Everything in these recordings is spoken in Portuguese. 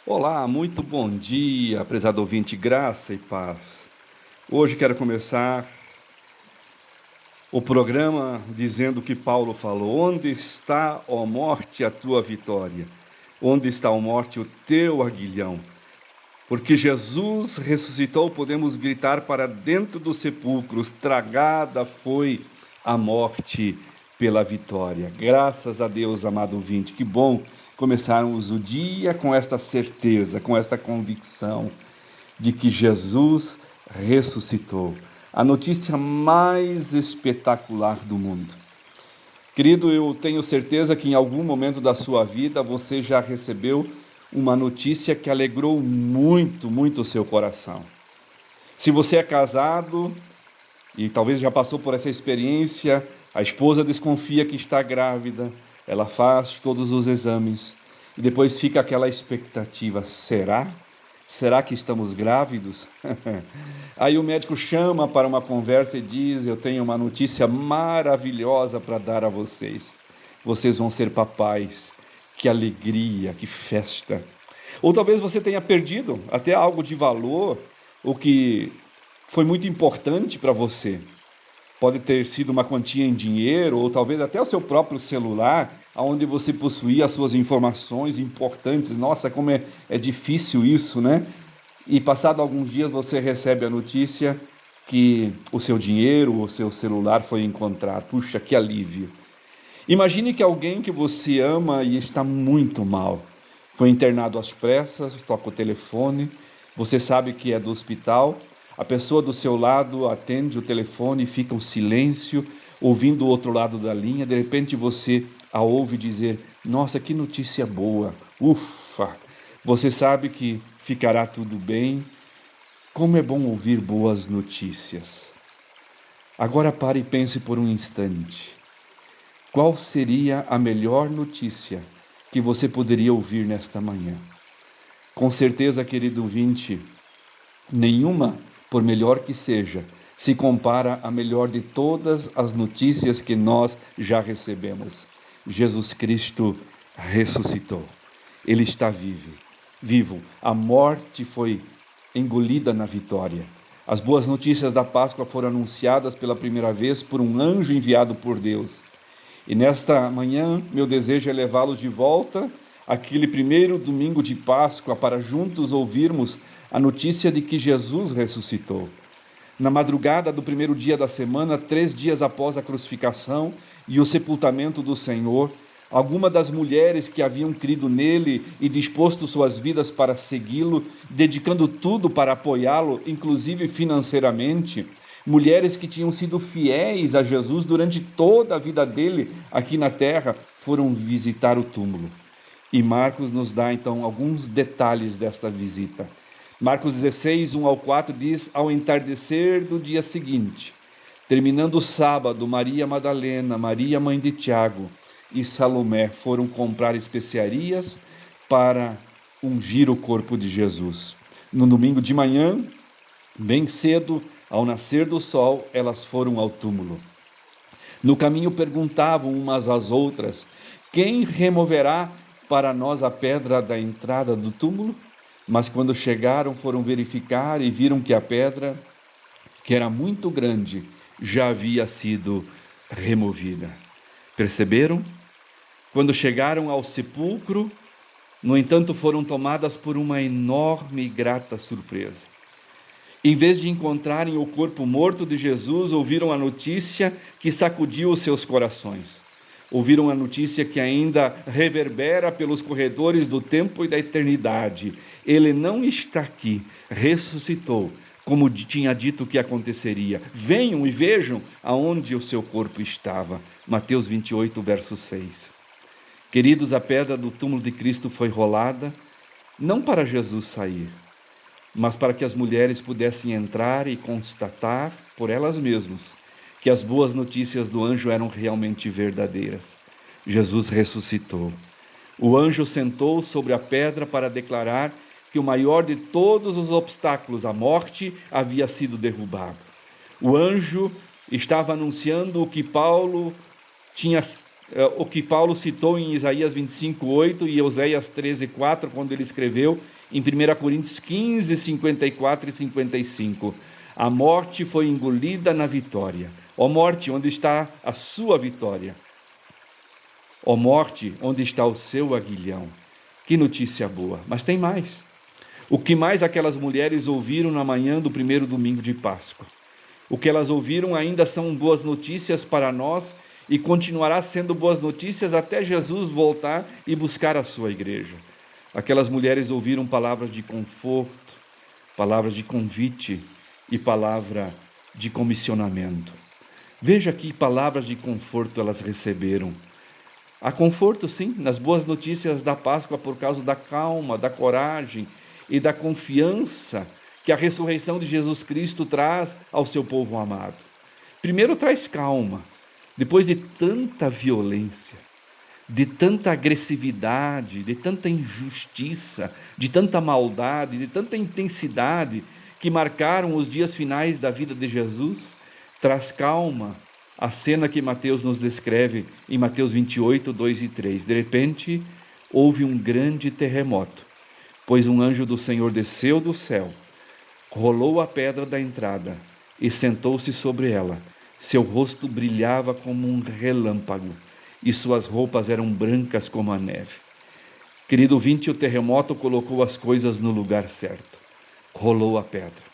Olá, muito bom dia, prezado ouvinte, graça e paz. Hoje quero começar o programa dizendo o que Paulo falou: onde está, ó morte, a tua vitória? Onde está, ó morte, o teu aguilhão? Porque Jesus ressuscitou, podemos gritar para dentro dos sepulcros: tragada foi a morte pela vitória. Graças a Deus, amado ouvinte, que bom começarmos o dia com esta certeza, com esta convicção de que Jesus ressuscitou. A notícia mais espetacular do mundo. Querido, eu tenho certeza que em algum momento da sua vida você já recebeu uma notícia que alegrou muito, muito o seu coração. Se você é casado e talvez já passou por essa experiência, a esposa desconfia que está grávida, ela faz todos os exames e depois fica aquela expectativa: será? Será que estamos grávidos? Aí o médico chama para uma conversa e diz: eu tenho uma notícia maravilhosa para dar a vocês. Vocês vão ser papais. Que alegria, que festa. Ou talvez você tenha perdido até algo de valor, o que foi muito importante para você. Pode ter sido uma quantia em dinheiro, ou talvez até o seu próprio celular, onde você possuía as suas informações importantes. Nossa, como é difícil isso, né? E passado alguns dias você recebe a notícia que o seu dinheiro, o seu celular foi encontrado. Puxa, que alívio. Imagine que alguém que você ama e está muito mal. Foi internado às pressas, toca o telefone, você sabe que é do hospital, a pessoa do seu lado atende o telefone e fica um silêncio, ouvindo o outro lado da linha, de repente você a ouve dizer: nossa, que notícia boa, ufa! Você sabe que ficará tudo bem. Como é bom ouvir boas notícias. Agora pare e pense por um instante. Qual seria a melhor notícia que você poderia ouvir nesta manhã? Com certeza, querido ouvinte, nenhuma, por melhor que seja, se compara à melhor de todas as notícias que nós já recebemos. Jesus Cristo ressuscitou. Ele está vivo. A morte foi engolida na vitória. As boas notícias da Páscoa foram anunciadas pela primeira vez por um anjo enviado por Deus. E nesta manhã, meu desejo é levá-los de volta àquele primeiro domingo de Páscoa para juntos ouvirmos a notícia de que Jesus ressuscitou. Na madrugada do primeiro dia da semana, 3 dias após a crucificação e o sepultamento do Senhor, algumas das mulheres que haviam crido nele e disposto suas vidas para segui-lo, dedicando tudo para apoiá-lo, inclusive financeiramente, mulheres que tinham sido fiéis a Jesus durante toda a vida dele aqui na terra, foram visitar o túmulo. E Marcos nos dá então alguns detalhes desta visita. Marcos 16, 1 ao 4 diz: ao entardecer do dia seguinte, terminando o sábado, Maria Madalena, Maria mãe de Tiago e Salomé foram comprar especiarias para ungir o corpo de Jesus. No domingo de manhã, bem cedo, ao nascer do sol, elas foram ao túmulo. No caminho perguntavam umas às outras: quem removerá para nós a pedra da entrada do túmulo? Mas quando chegaram, foram verificar e viram que a pedra, que era muito grande, já havia sido removida. Perceberam? Quando chegaram ao sepulcro, no entanto, foram tomadas por uma enorme e grata surpresa. Em vez de encontrarem o corpo morto de Jesus, ouviram a notícia que sacudiu os seus corações. Ouviram a notícia que ainda reverbera pelos corredores do tempo e da eternidade. Ele não está aqui, ressuscitou, como tinha dito que aconteceria. Venham e vejam aonde o seu corpo estava. Mateus 28, verso 6. Queridos, a pedra do túmulo de Cristo foi rolada, não para Jesus sair, mas para que as mulheres pudessem entrar e constatar por elas mesmas que as boas notícias do anjo eram realmente verdadeiras. Jesus ressuscitou. O anjo sentou sobre a pedra para declarar que o maior de todos os obstáculos, a morte, havia sido derrubado. O anjo estava anunciando o que Paulo tinha o que Paulo citou em Isaías 25:8 e Oséias 13:4, quando ele escreveu em 1 Coríntios 15:54 e 55. A morte foi engolida na vitória. Ó morte, onde está a sua vitória? Ó morte, onde está o seu aguilhão? Que notícia boa! Mas tem mais. O que mais aquelas mulheres ouviram na manhã do primeiro domingo de Páscoa? O que elas ouviram ainda são boas notícias para nós e continuará sendo boas notícias até Jesus voltar e buscar a sua igreja. Aquelas mulheres ouviram palavras de conforto, palavras de convite e palavra de comissionamento. Veja que palavras de conforto elas receberam. Há conforto, sim, nas boas notícias da Páscoa por causa da calma, da coragem e da confiança que a ressurreição de Jesus Cristo traz ao seu povo amado. Primeiro traz calma, depois de tanta violência, de tanta agressividade, de tanta injustiça, de tanta maldade, de tanta intensidade que marcaram os dias finais da vida de Jesus, traz calma a cena que Mateus nos descreve em Mateus 28, 2 e 3. De repente, houve um grande terremoto, pois um anjo do Senhor desceu do céu, rolou a pedra da entrada e sentou-se sobre ela. Seu rosto brilhava como um relâmpago e suas roupas eram brancas como a neve. Querido ouvinte, o terremoto colocou as coisas no lugar certo. Rolou a pedra.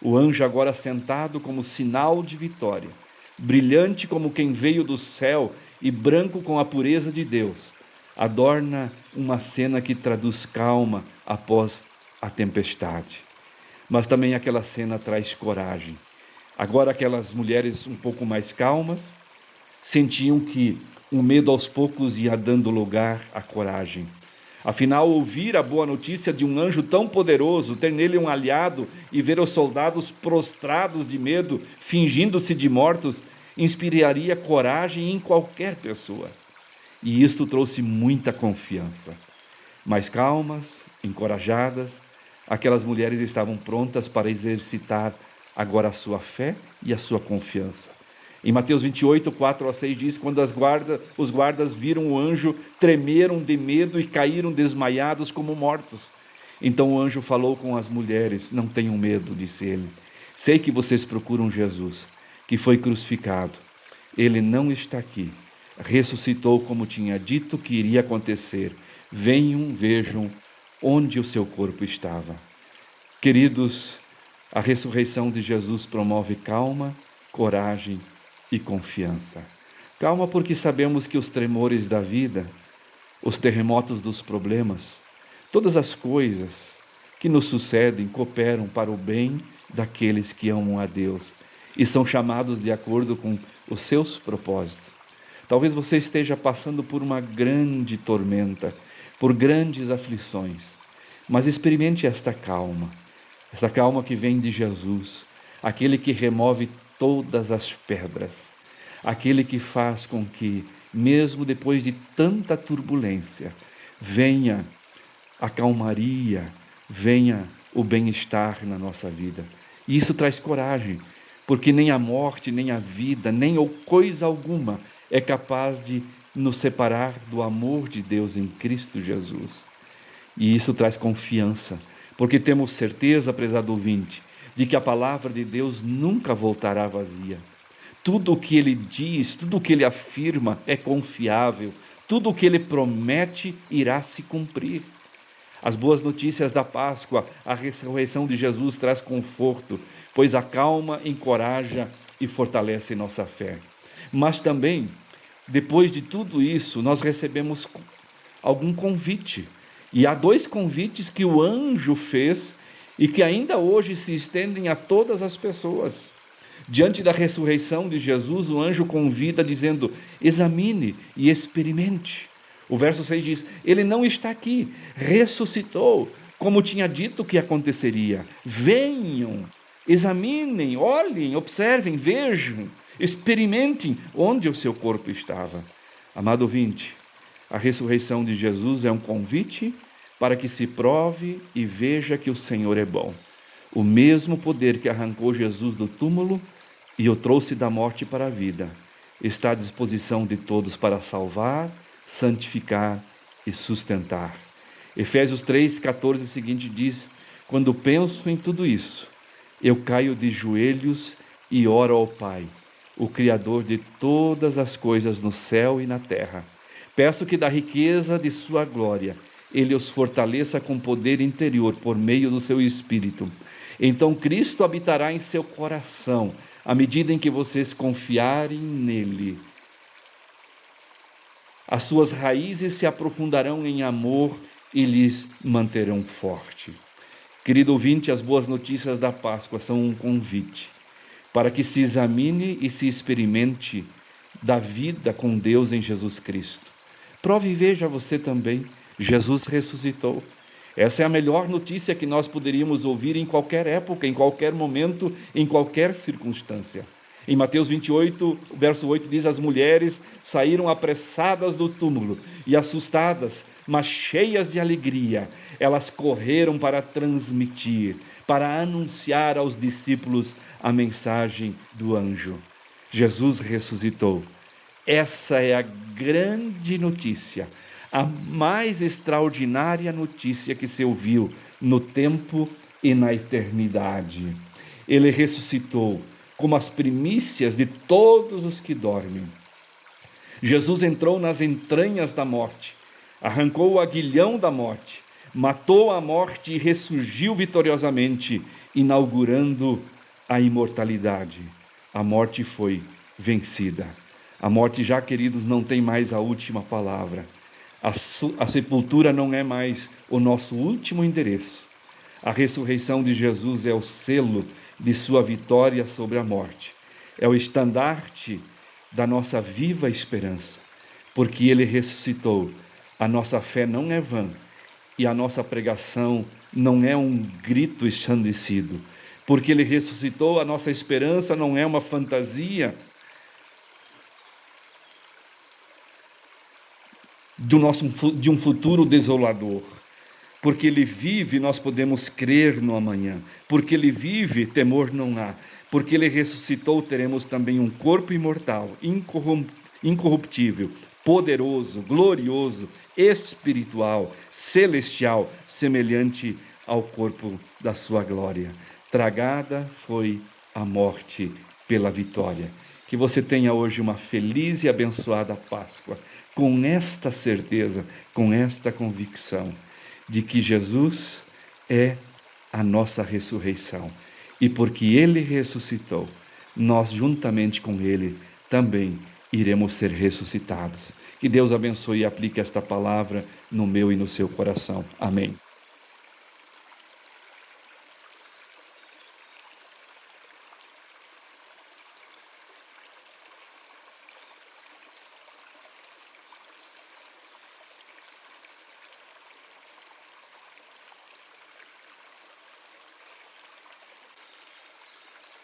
O anjo agora sentado como sinal de vitória, brilhante como quem veio do céu e branco com a pureza de Deus, adorna uma cena que traduz calma após a tempestade. Mas também aquela cena traz coragem. Agora aquelas mulheres um pouco mais calmas sentiam que o medo aos poucos ia dando lugar à coragem. Afinal, ouvir a boa notícia de um anjo tão poderoso, ter nele um aliado e ver os soldados prostrados de medo, fingindo-se de mortos, inspiraria coragem em qualquer pessoa. E isto trouxe muita confiança. Mais calmas, encorajadas, aquelas mulheres estavam prontas para exercitar agora a sua fé e a sua confiança. Em Mateus 28, 4 a 6 diz, quando os guardas viram o anjo, tremeram de medo e caíram desmaiados como mortos. Então o anjo falou com as mulheres, não tenham medo, disse ele. Sei que vocês procuram Jesus, que foi crucificado. Ele não está aqui. Ressuscitou como tinha dito que iria acontecer. Venham, vejam onde o seu corpo estava. Queridos, a ressurreição de Jesus promove calma, coragem e confiança. Calma porque sabemos que os tremores da vida, os terremotos dos problemas, todas as coisas que nos sucedem cooperam para o bem daqueles que amam a Deus e são chamados de acordo com os seus propósitos. Talvez você esteja passando por uma grande tormenta, por grandes aflições, mas experimente esta calma que vem de Jesus, aquele que remove todas as pedras, aquele que faz com que, mesmo depois de tanta turbulência, venha a calmaria, venha o bem-estar na nossa vida. E isso traz coragem, porque nem a morte, nem a vida, nem coisa alguma é capaz de nos separar do amor de Deus em Cristo Jesus. E isso traz confiança, porque temos certeza, prezado ouvinte, de que a palavra de Deus nunca voltará vazia. Tudo o que Ele diz, tudo o que Ele afirma é confiável, tudo o que Ele promete irá se cumprir. As boas notícias da Páscoa, a ressurreição de Jesus traz conforto, pois acalma, encoraja e fortalece nossa fé. Mas também, depois de tudo isso, nós recebemos algum convite. E há 2 convites que o anjo fez e que ainda hoje se estendem a todas as pessoas. Diante da ressurreição de Jesus, o anjo convida dizendo, examine e experimente. O verso 6 diz, ele não está aqui, ressuscitou, como tinha dito que aconteceria. Venham, examinem, olhem, observem, vejam, experimentem onde o seu corpo estava. Amado ouvinte, a ressurreição de Jesus é um convite para que se prove e veja que o Senhor é bom. O mesmo poder que arrancou Jesus do túmulo e o trouxe da morte para a vida, está à disposição de todos para salvar, santificar e sustentar. Efésios 3,14 seguinte diz: quando penso em tudo isso, eu caio de joelhos e oro ao Pai, o Criador de todas as coisas no céu e na terra. Peço que da riqueza de sua glória Ele os fortaleça com poder interior por meio do seu Espírito. Então Cristo habitará em seu coração, à medida em que vocês confiarem nele. As suas raízes se aprofundarão em amor e lhes manterão forte. Querido ouvinte, as boas notícias da Páscoa são um convite para que se examine e se experimente da vida com Deus em Jesus Cristo. Prove e veja você também, Jesus ressuscitou. Essa é a melhor notícia que nós poderíamos ouvir em qualquer época, em qualquer momento, em qualquer circunstância. Em Mateus 28, verso 8 diz: as mulheres saíram apressadas do túmulo e assustadas, mas cheias de alegria, elas correram para transmitir, para anunciar aos discípulos a mensagem do anjo. Jesus ressuscitou. Essa é a grande notícia, a mais extraordinária notícia que se ouviu no tempo e na eternidade. Ele ressuscitou como as primícias de todos os que dormem. Jesus entrou nas entranhas da morte, arrancou o aguilhão da morte, matou a morte e ressurgiu vitoriosamente, inaugurando a imortalidade. A morte foi vencida. A morte já, queridos, não tem mais a última palavra. A sepultura não é mais o nosso último endereço. A ressurreição de Jesus é o selo de sua vitória sobre a morte. É o estandarte da nossa viva esperança. Porque ele ressuscitou, a nossa fé não é vã e a nossa pregação não é um grito ensandecido. Porque ele ressuscitou, a nossa esperança não é uma fantasia de um futuro desolador. Porque ele vive, nós podemos crer no amanhã. Porque ele vive, temor não há. Porque ele ressuscitou, teremos também um corpo imortal, incorruptível, poderoso, glorioso, espiritual, celestial, semelhante ao corpo da sua glória. Tragada foi a morte pela vitória. Que você tenha hoje uma feliz e abençoada Páscoa, com esta certeza, com esta convicção de que Jesus é a nossa ressurreição. E porque Ele ressuscitou, nós juntamente com Ele também iremos ser ressuscitados. Que Deus abençoe e aplique esta palavra no meu e no seu coração. Amém.